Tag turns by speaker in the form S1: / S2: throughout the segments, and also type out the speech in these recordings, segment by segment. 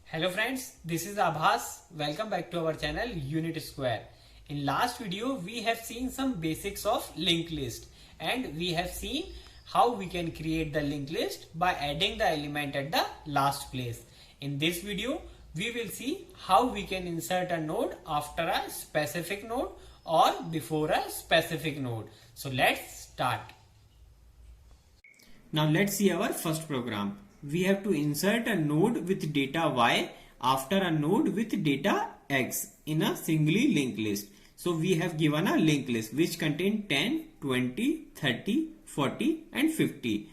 S1: Hello friends, this is Abhas. Welcome back to our channel Unit Square. In last video, we have seen some basics of linked list and we have seen how we can create the linked list by adding the element at the last place. In this video, we will see how we can insert a node after a specific node or before a specific node. So let's start. Now let's see our first program. We have to insert a node with data y after a node with data x in a singly linked list. So we have given a linked list which contain 10, 20, 30, 40 and 50.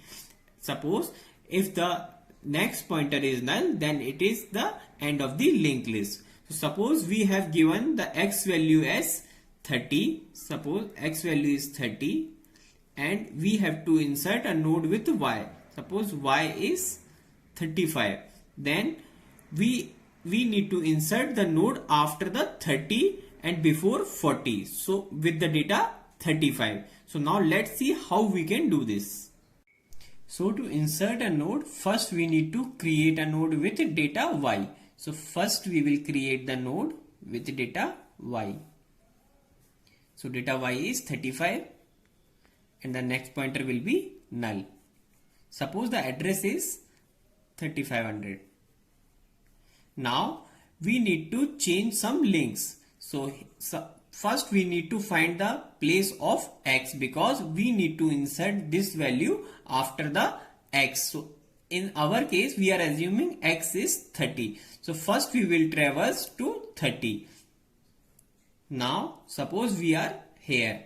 S1: Suppose if the next pointer is null, then it is the end of the linked list. So suppose we have given the x value as 30. Suppose x value is 30 and we have to insert a node with y. Suppose y is 35. Then we need to insert the node after the 30 and before 40. So with the data 35. So now let's see how we can do this. So to insert a node, first we need to create a node with data y. So first we will create the node with data y. So data y is 35 and the next pointer will be null. Suppose the address is 3500. Now we need to change some links. So first we need to find the place of x because we need to insert this value after the x. So in our case we are assuming x is 30. So first we will traverse to 30. Now suppose we are here.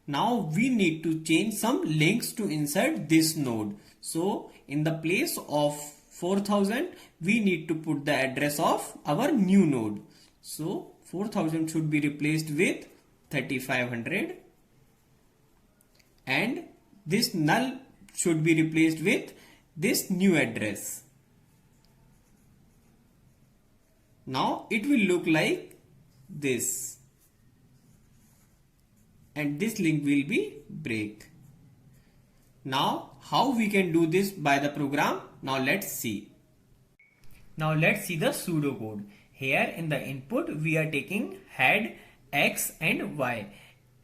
S1: Now we need to change some links to insert this node. So in the place of 4000 we need to put the address of our new node. So 4000 should be replaced with 3500 and this null should be replaced with this new address. Now it will look like this. And this link will be break. Now how we can do this by the program? Now let's see. Now let's see the pseudocode. Here in the input we are taking head x and y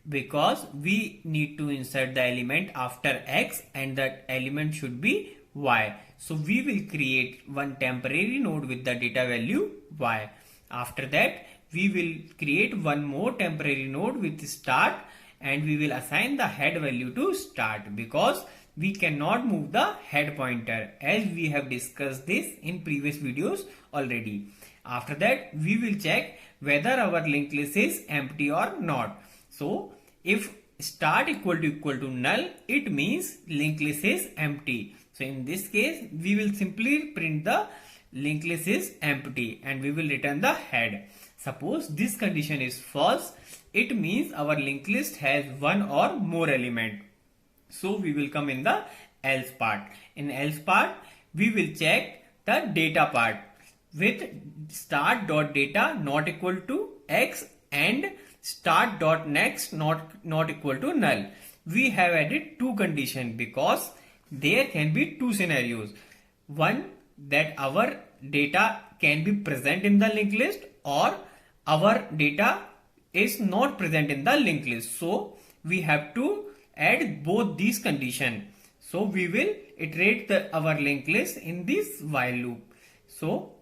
S1: because we need to insert the element after x and that element should be y. So we will create one temporary node with the data value y. After that we will create one more temporary node with start and we will assign the head value to start because we cannot move the head pointer as we have discussed this in previous videos already. After that we will check whether our linked list is empty or not. So if start equal to null, it means linked list is empty. So in this case we will simply print the linked list is empty and we will return the head. Suppose this condition is false, it means our linked list has one or more element. So we will come in the else part. In else part, we will check the data part with start.data not equal to x and start.next not equal to null. We have added two conditions because there can be two scenarios. One, that our data can be present in the linked list or our data is not present in the linked list. So we have to add both these conditions. So we will iterate our linked list in this while loop. So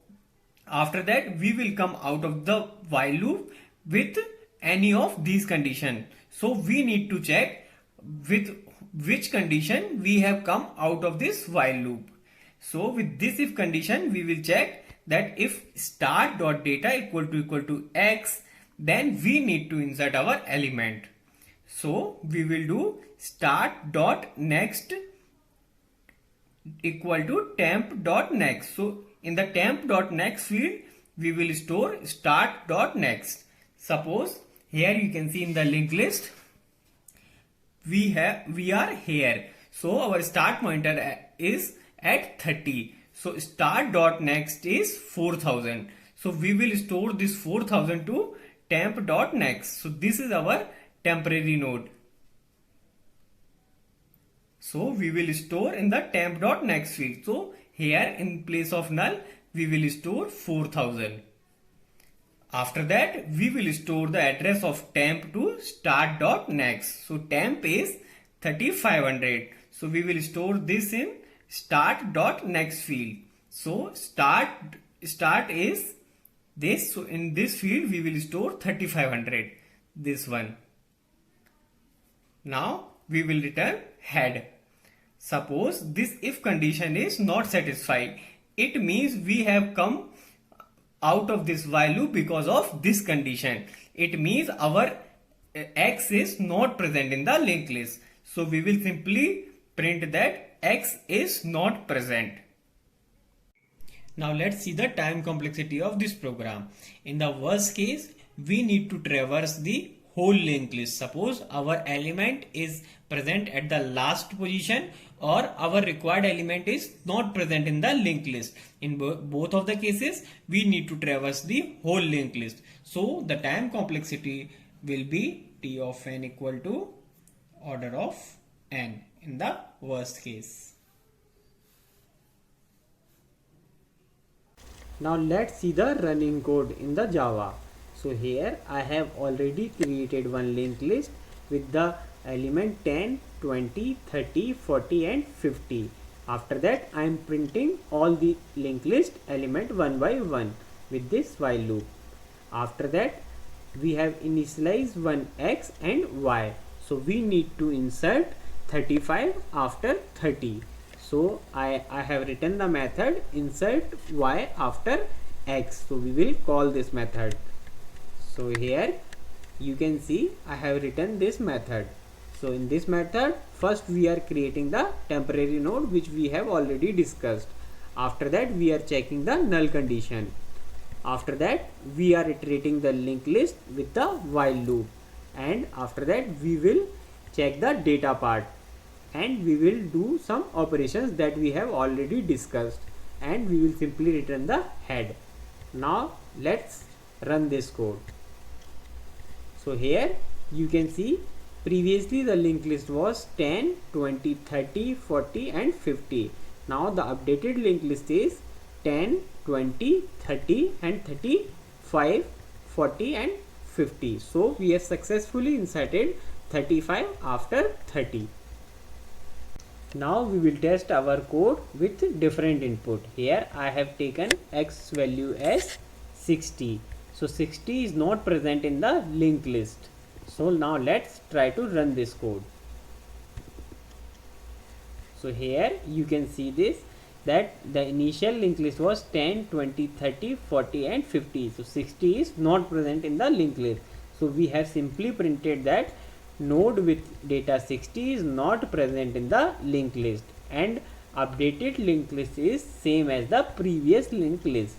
S1: after that we will come out of the while loop with any of these conditions. So we need to check with which condition we have come out of this while loop. So with this if condition we will check that if start.data equal to x, then we need to insert our element. So we will do start.next equal to temp.next. So in the temp.next field we will store start.next. Suppose here you can see in the linked list we are here. So our start pointer is at 30. So start.next is 4000. So we will store this 4000 to temp.next. So this is our temporary node. So we will store in the temp.next field. So here in place of null we will store 4000. After that, we will store the address of temp to start.next. So temp is 3500. So we will store this in start.next field. So start is this. So in this field, we will store 3500. This one. Now we will return head. Suppose this if condition is not satisfied. It means we have come out of this while loop because of this condition. It means our X is not present in the linked list. So we will simply print that X is not present. Now let's see the time complexity of this program. In the worst case, we need to traverse the whole linked list. Suppose our element is present at the last position or our required element is not present in the linked list. In both of the cases, we need to traverse the whole linked list. So the time complexity will be T of n equal to order of n in the worst case. Now let's see the running code in the Java. So here I have already created one linked list with the element 10, 20, 30, 40 and 50. After that I am printing all the linked list element one by one with this while loop. After that we have initialized one x and y. So we need to insert 35 after 30. So I have written the method insert y after x. So we will call this method. So here you can see I have written this method. So in this method, first we are creating the temporary node which we have already discussed. After that we are checking the null condition. After that we are iterating the linked list with the while loop. And after that we will check the data part. And we will do some operations that we have already discussed. And we will simply return the head. Now let's run this code. So here you can see previously the linked list was 10, 20, 30, 40 and 50. Now the updated linked list is 10, 20, 30 and 35, 40 and 50. So we have successfully inserted 35 after 30. Now we will test our code with different input. Here I have taken x value as 60. So 60 is not present in the linked list. So now let's try to run this code. So here you can see this that the initial linked list was 10, 20, 30, 40 and 50. So 60 is not present in the linked list. So we have simply printed that node with data 60 is not present in the linked list and updated linked list is same as the previous linked list.